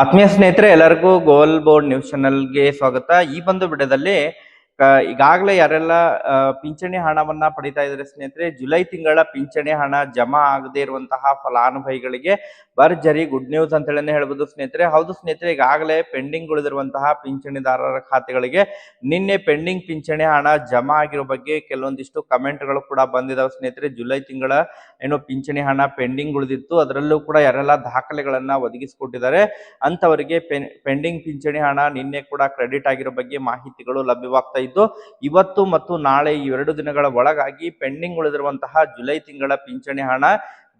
ಆತ್ಮೀಯ ಸ್ನೇಹಿತರೆ ಎಲ್ಲರಿಗೂ ಗೋಲ್ ಬೋರ್ಡ್ ನ್ಯೂಸ್ ಚಾನೆಲ್ಗೆ ಸ್ವಾಗತ. ಈ ಒಂದು ವಿಡಿಯೋದಲ್ಲಿ ಈಗಾಗಲೇ ಯಾರೆಲ್ಲ ಪಿಂಚಣಿ ಹಣವನ್ನ ಪಡಿತಾ ಇದ್ದಾರೆ ಸ್ನೇಹಿತರೆ, ಜುಲೈ ತಿಂಗಳ ಪಿಂಚಣಿ ಹಣ ಜಮಾ ಆಗದೆ ಇರುವಂತಹ ಫಲಾನುಭವಿಗಳಿಗೆ ಭರ್ಜರಿ ಗುಡ್ ನ್ಯೂಸ್ ಅಂತ ಹೇಳಿ ಹೇಳ್ಬೋದು ಸ್ನೇಹಿತರೆ. ಹೌದು ಸ್ನೇಹಿತರೆ, ಈಗಾಗಲೇ ಪೆಂಡಿಂಗ್ ಉಳಿದಿರುವಂತಹ ಪಿಂಚಣಿದಾರರ ಖಾತೆಗಳಿಗೆ ನಿನ್ನೆ ಪೆಂಡಿಂಗ್ ಪಿಂಚಣಿ ಹಣ ಜಮಾ ಆಗಿರೋ ಬಗ್ಗೆ ಕೆಲವೊಂದಿಷ್ಟು ಕಮೆಂಟ್ಗಳು ಕೂಡ ಬಂದಿದಾವೆ ಸ್ನೇಹಿತರೆ. ಜುಲೈ ತಿಂಗಳ ಏನು ಪಿಂಚಣಿ ಹಣ ಪೆಂಡಿಂಗ್ ಉಳಿದಿತ್ತು, ಅದರಲ್ಲೂ ಕೂಡ ಯಾರೆಲ್ಲ ದಾಖಲೆಗಳನ್ನ ಒದಗಿಸಿಕೊಟ್ಟಿದ್ದಾರೆ ಅಂತವರಿಗೆ ಪೆಂಡಿಂಗ್ ಪಿಂಚಣಿ ಹಣ ನಿನ್ನೆ ಕೂಡ ಕ್ರೆಡಿಟ್ ಆಗಿರೋ ಬಗ್ಗೆ ಮಾಹಿತಿಗಳು ಲಭ್ಯವಾಗ್ತಾ ಇದ್ದು, ಇವತ್ತು ಮತ್ತು ನಾಳೆ ಈ 2 ದಿನಗಳ ಒಳಗಾಗಿ ಪೆಂಡಿಂಗ್ ಉಳಿದಿರುವಂತಹ ಜುಲೈ ತಿಂಗಳ ಪಿಂಚಣಿ ಹಣ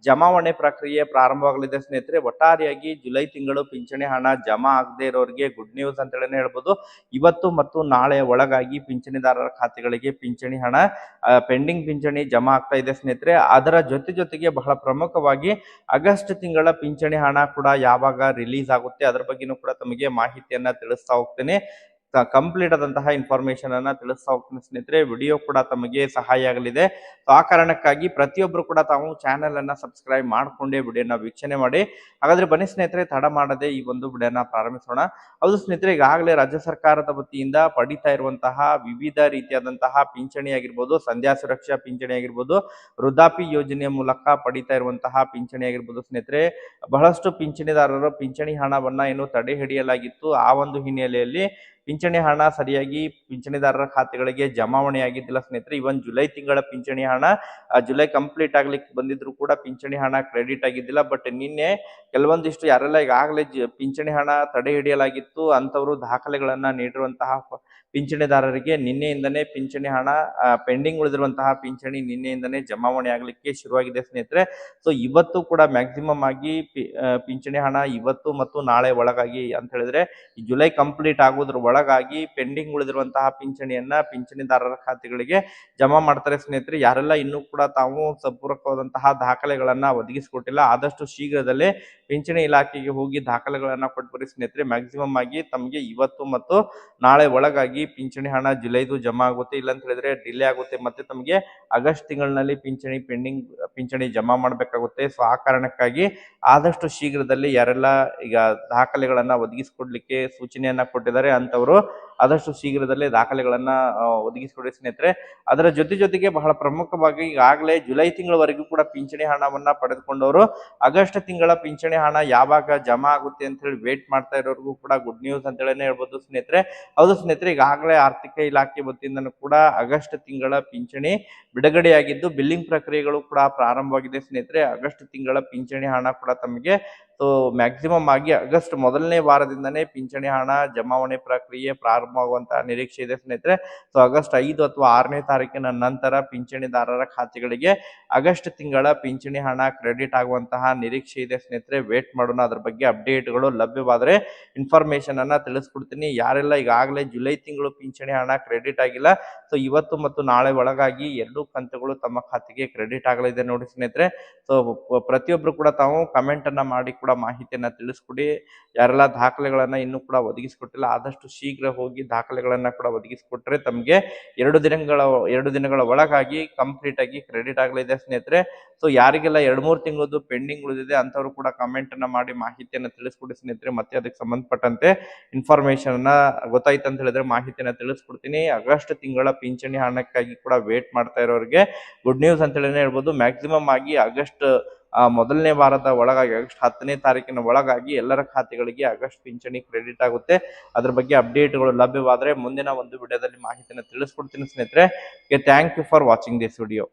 ಜಮಾವಣೆ ಪ್ರಕ್ರಿಯೆ ಪ್ರಾರಂಭವಾಗಲಿದೆ ಸ್ನೇಹಿತರೆ. ಒಟ್ಟಾರೆಯಾಗಿ ಜುಲೈ ತಿಂಗಳು ಪಿಂಚಣಿ ಹಣ ಜಮಾ ಆಗದೆ ಇರೋರಿಗೆ ಗುಡ್ ನ್ಯೂಸ್ ಅಂತ ಹೇಳಿ ಹೇಳ್ಬೋದು. ಇವತ್ತು ಮತ್ತು ನಾಳೆ ಒಳಗಾಗಿ ಪಿಂಚಣಿದಾರರ ಖಾತೆಗಳಿಗೆ ಪಿಂಚಣಿ ಹಣ ಪೆಂಡಿಂಗ್ ಪಿಂಚಣಿ ಜಮಾ ಆಗ್ತಾ ಇದೆ ಸ್ನೇಹಿತರೆ. ಅದರ ಜೊತೆಗೆ ಬಹಳ ಪ್ರಮುಖವಾಗಿ ಆಗಸ್ಟ್ ತಿಂಗಳ ಪಿಂಚಣಿ ಹಣ ಕೂಡ ಯಾವಾಗ ರಿಲೀಸ್ ಆಗುತ್ತೆ ಅದರ ಬಗ್ಗೆನೂ ಕೂಡ ತಮಗೆ ಮಾಹಿತಿಯನ್ನ ತಿಳಿಸ್ತಾ ಹೋಗ್ತೇನೆ. ಕಂಪ್ಲೀಟ್ ಆದಂತಹ ಇನ್ಫಾರ್ಮೇಶನ್ ಅನ್ನ ತಿಳಿಸ್ತಾ ಹೋಗ್ತೀನಿ ಸ್ನೇಹಿತರೆ. ವಿಡಿಯೋ ಕೂಡ ತಮಗೆ ಸಹಾಯ ಆಗಲಿದೆ. ಆ ಕಾರಣಕ್ಕಾಗಿ ಪ್ರತಿಯೊಬ್ಬರು ಕೂಡ ತಾವು ಚಾನೆಲ್ ಅನ್ನ ಸಬ್ಸ್ಕ್ರೈಬ್ ಮಾಡ್ಕೊಂಡೇ ವಿಡಿಯೋನ ವೀಕ್ಷಣೆ ಮಾಡಿ. ಹಾಗಾದ್ರೆ ಬನ್ನಿ ಸ್ನೇಹಿತರೆ, ತಡ ಮಾಡದೆ ಈ ಒಂದು ವಿಡಿಯೋನ ಪ್ರಾರಂಭಿಸೋಣ. ಹೌದು ಸ್ನೇಹಿತರೆ, ಈಗಾಗಲೇ ರಾಜ್ಯ ಸರ್ಕಾರದ ವತಿಯಿಂದ ಪಡಿತಾ ಇರುವಂತಹ ವಿವಿಧ ರೀತಿಯಾದಂತಹ ಪಿಂಚಣಿ ಆಗಿರ್ಬೋದು, ಸಂಧ್ಯಾ ಸುರಕ್ಷಾ ಪಿಂಚಣಿ ಆಗಿರ್ಬೋದು, ವೃದ್ಧಾಪಿ ಯೋಜನೆಯ ಮೂಲಕ ಪಡಿತಾ ಇರುವಂತಹ ಪಿಂಚಣಿ ಆಗಿರ್ಬೋದು ಸ್ನೇಹಿತರೆ, ಬಹಳಷ್ಟು ಪಿಂಚಣಿದಾರರು ಪಿಂಚಣಿ ಹಣವನ್ನ ಏನು ತಡೆ ಹಿಡಿಯಲಾಗಿತ್ತು. ಆ ಒಂದು ಹಿನ್ನೆಲೆಯಲ್ಲಿ ಪಿಂಚಣಿ ಹಣ ಸರಿಯಾಗಿ ಪಿಂಚಣಿದಾರರ ಖಾತೆಗಳಿಗೆ ಜಮಾವಣೆ ಆಗಿದ್ದಿಲ್ಲ ಸ್ನೇಹಿತರೆ. ಇವನ್ ಜುಲೈ ತಿಂಗಳ ಪಿಂಚಣಿ ಹಣ ಜುಲೈ ಕಂಪ್ಲೀಟ್ ಆಗ್ಲಿಕ್ಕೆ ಬಂದಿದ್ರು ಕೂಡ ಪಿಂಚಣಿ ಹಣ ಕ್ರೆಡಿಟ್ ಆಗಿದ್ದಿಲ್ಲ. ಬಟ್ ನಿನ್ನೆ ಕೆಲವೊಂದಿಷ್ಟು ಯಾರೆಲ್ಲ ಈಗಾಗಲೇ ಪಿಂಚಣಿ ಹಣ ತಡೆ ಹಿಡಿಯಲಾಗಿತ್ತು ಅಂತವರು ದಾಖಲೆಗಳನ್ನ ನೀಡಿರುವಂತಹ ಪಿಂಚಣಿದಾರರಿಗೆ ನಿನ್ನೆಯಿಂದನೇ ಪಿಂಚಣಿ ಹಣ ಪೆಂಡಿಂಗ್ ಉಳಿದಿರುವಂತಹ ಪಿಂಚಣಿ ನಿನ್ನೆಯಿಂದನೇ ಜಮಾವಣೆ ಆಗ್ಲಿಕ್ಕೆ ಶುರುವಾಗಿದೆ ಸ್ನೇಹಿತರೆ. ಸೊ ಇವತ್ತು ಕೂಡ ಮ್ಯಾಕ್ಸಿಮಮ್ ಆಗಿ ಪಿಂಚಣಿ ಹಣ ಇವತ್ತು ಮತ್ತು ನಾಳೆ ಒಳಗಾಗಿ ಅಂತ ಹೇಳಿದ್ರೆ ಈ ಜುಲೈ ಕಂಪ್ಲೀಟ್ ಆಗೋದ್ರ ಒಳಗಾಗಿ ಪೆಂಡಿಂಗ್ ಉಳಿದಿರುವಂತಹ ಪಿಂಚಣಿಯನ್ನ ಪಿಂಚಣಿದಾರರ ಖಾತೆಗಳಿಗೆ ಜಮಾ ಮಾಡ್ತಾರೆ ಸ್ನೇಹಿತರೆ. ಯಾರೆಲ್ಲ ಇನ್ನೂ ಕೂಡ ತಾವು ಸಂಪೂರ್ಣವಾದಂತಹ ದಾಖಲೆಗಳನ್ನ ಒದಗಿಸಿಕೊಟ್ಟಿಲ್ಲ, ಆದಷ್ಟು ಶೀಘ್ರದಲ್ಲೇ ಪಿಂಚಣಿ ಇಲಾಖೆಗೆ ಹೋಗಿ ದಾಖಲೆಗಳನ್ನ ಕೊಟ್ಬರಿ ಸ್ನೇಹಿತರೆ. ಮ್ಯಾಕ್ಸಿಮಮ್ ಆಗಿ ತಮಗೆ ಇವತ್ತು ಮತ್ತು ನಾಳೆ ಒಳಗಾಗಿ ಪಿಂಚಣಿ ಹಣ ಜುಲೈದು ಜಮಾ ಆಗುತ್ತೆ. ಇಲ್ಲ ಅಂತ ಹೇಳಿದ್ರೆ ಡಿಲೇ ಆಗುತ್ತೆ, ಮತ್ತೆ ತಮಗೆ ಆಗಸ್ಟ್ ತಿಂಗಳಿನಲ್ಲಿ ಪಿಂಚಣಿ ಜಮಾ ಮಾಡಬೇಕಾಗುತ್ತೆ. ಸೊ ಆ ಕಾರಣಕ್ಕಾಗಿ ಆದಷ್ಟು ಶೀಘ್ರದಲ್ಲಿ ಯಾರೆಲ್ಲ ಈಗ ದಾಖಲೆಗಳನ್ನ ಒದಗಿಸಿಕೊಡ್ಲಿಕ್ಕೆ ಸೂಚನೆಯನ್ನ ಕೊಟ್ಟಿದ್ದಾರೆ ಅಂತವರು ಆದಷ್ಟು ಶೀಘ್ರದಲ್ಲೇ ದಾಖಲೆಗಳನ್ನ ಒದಗಿಸಿಕೊಡಿ ಸ್ನೇಹಿತರೆ. ಅದರ ಜೊತೆಗೆ ಬಹಳ ಪ್ರಮುಖವಾಗಿ ಈಗಾಗಲೇ ಜುಲೈ ತಿಂಗಳವರೆಗೂ ಕೂಡ ಪಿಂಚಣಿ ಹಣವನ್ನ ಪಡೆದುಕೊಂಡವರು ಆಗಸ್ಟ್ ತಿಂಗಳ ಪಿಂಚಣಿ ಹಣ ಯಾವಾಗ ಜಮಾ ಆಗುತ್ತೆ ಅಂತ ಹೇಳಿ ವೇಟ್ ಮಾಡ್ತಾ ಇರೋರಿಗೂ ಕೂಡ ಗುಡ್ ನ್ಯೂಸ್ ಅಂತ ಹೇಳಿ ಹೇಳ್ಬೋದು ಸ್ನೇಹಿತರೆ. ಹೌದು ಸ್ನೇಹಿತರೆ, ಈಗಾಗಲೇ ಆರ್ಥಿಕ ಇಲಾಖೆ ವತಿಯಿಂದನೂ ಕೂಡ ಆಗಸ್ಟ್ ತಿಂಗಳ ಪಿಂಚಣಿ ಬಿಡುಗಡೆಯಾಗಿದ್ದು ಬಿಲ್ಲಿಂಗ್ ಪ್ರಕ್ರಿಯೆಗಳು ಕೂಡ ಪ್ರಾರಂಭವಾಗಿದೆ ಸ್ನೇಹಿತರೆ. ಆಗಸ್ಟ್ ತಿಂಗಳ ಪಿಂಚಣಿ ಹಣ ಕೂಡ ತಮಗೆ ಸೊ ಮ್ಯಾಕ್ಸಿಮಮ್ ಆಗಿ ಆಗಸ್ಟ್ ಮೊದಲನೇ ವಾರದಿಂದನೇ ಪಿಂಚಣಿ ಹಣ ಜಮಾವಣೆ ಪ್ರಕ್ರಿಯೆ ಪ್ರಾರಂಭವಾಗುವಂತಹ ನಿರೀಕ್ಷೆ ಇದೆ ಸ್ನೇಹಿತರೆ. ಸೊ ಆಗಸ್ಟ್ 5 ಅಥವಾ 6ನೇ ತಾರೀಕಿನ ನಂತರ ಪಿಂಚಣಿದಾರರ ಖಾತೆಗಳಿಗೆ ಆಗಸ್ಟ್ ತಿಂಗಳ ಪಿಂಚಣಿ ಹಣ ಕ್ರೆಡಿಟ್ ಆಗುವಂತಹ ನಿರೀಕ್ಷೆ ಇದೆ ಸ್ನೇಹಿತರೆ. ವೇಟ್ ಮಾಡೋಣ, ಅದ್ರ ಬಗ್ಗೆ ಅಪ್ಡೇಟ್ಗಳು ಲಭ್ಯವಾದರೆ ಇನ್ಫಾರ್ಮೇಶನ್ ಅನ್ನ ತಿಳಿಸ್ಕೊಡ್ತೀನಿ. ಯಾರೆಲ್ಲ ಈಗಾಗಲೇ ಜುಲೈ ತಿಂಗಳು ಪಿಂಚಣಿ ಹಣ ಕ್ರೆಡಿಟ್ ಆಗಿಲ್ಲ, ಸೊ ಇವತ್ತು ಮತ್ತು ನಾಳೆ ಒಳಗಾಗಿ 2 ಕಂತುಗಳು ತಮ್ಮ ಖಾತೆಗೆ ಕ್ರೆಡಿಟ್ ಆಗಲಿದೆ ನೋಡಿ ಸ್ನೇಹಿತರೆ. ಸೊ ಪ್ರತಿಯೊಬ್ರು ಕೂಡ ತಾವು ಕಮೆಂಟ್ ಅನ್ನ ಮಾಡಿ ಕೂಡ ಮಾಹಿತಿಯನ್ನ ತಿಳಿಸ್ಕೊಡಿ. ಯಾರೆಲ್ಲ ದಾಖಲೆಗಳನ್ನ ಇನ್ನೂ ಕೂಡ ಒದಗಿಸಿಕೊಟ್ಟಿಲ್ಲ ಆದಷ್ಟು ಶೀಘ್ರ ಹೋಗಿ ದಾಖಲೆಗಳನ್ನ ಕೂಡ ಒದಗಿಸಿಕೊಟ್ರೆ ತಮಗೆ 2 ದಿನಗಳ ಒಳಗಾಗಿ ಕಂಪ್ಲೀಟ್ ಆಗಿ ಕ್ರೆಡಿಟ್ ಆಗಲಿದೆ ಸ್ನೇಹಿತರೆ. ಸೊ ಯಾರಿಗೆಲ್ಲ 2-3 ತಿಂಗಳದ್ದು ಪೆಂಡಿಂಗ್ ಉಳಿದಿದೆ ಅಂತವರು ಕೂಡ ಕಮೆಂಟ್ ಅನ್ನ ಮಾಡಿ ಮಾಹಿತಿಯನ್ನ ತಿಳಿಸ್ಕೊಡಿ ಸ್ನೇಹಿತರೆ. ಮತ್ತೆ ಅದಕ್ಕೆ ಸಂಬಂಧಪಟ್ಟಂತೆ ಇನ್ಫಾರ್ಮೇಶನ್ ಅನ್ನ ಗೊತ್ತಾಯ್ತು ಅಂತ ಹೇಳಿದ್ರೆ ಮಾಹಿತಿಯನ್ನ ತಿಳಿಸ್ಕೊಡ್ತೀನಿ. ಆಗಸ್ಟ್ ತಿಂಗಳ ಪಿಂಚಣಿ ಹಣಕ್ಕಾಗಿ ಕೂಡ ವೇಟ್ ಮಾಡ್ತಾ ಇರೋರಿಗೆ ಗುಡ್ ನ್ಯೂಸ್ ಅಂತ ಹೇಳಿ ಹೇಳ್ಬೋದು. ಮ್ಯಾಕ್ಸಿಮಮ್ ಆಗಿ ಆಗಸ್ಟ್ ಮೊದಲನೇ ವಾರದ ಒಳಗಾಗಿ ಆಗಸ್ಟ್ 10ನೇ ತಾರೀಕಿನ ಒಳಗಾಗಿ ಎಲ್ಲರ ಖಾತೆಗಳಿಗೆ ಆಗಸ್ಟ್ ಪಿಂಚಣಿ ಕ್ರೆಡಿಟ್ ಆಗುತ್ತೆ. ಅದ್ರ ಬಗ್ಗೆ ಅಪ್ಡೇಟ್ಗಳು ಲಭ್ಯವಾದರೆ ಮುಂದಿನ ಒಂದು ವಿಡಿಯೋದಲ್ಲಿ ಮಾಹಿತಿಯನ್ನು ತಿಳಿಸ್ಕೊಡ್ತೀನಿ ಸ್ನೇಹಿತರೆ. Thank you for watching this video.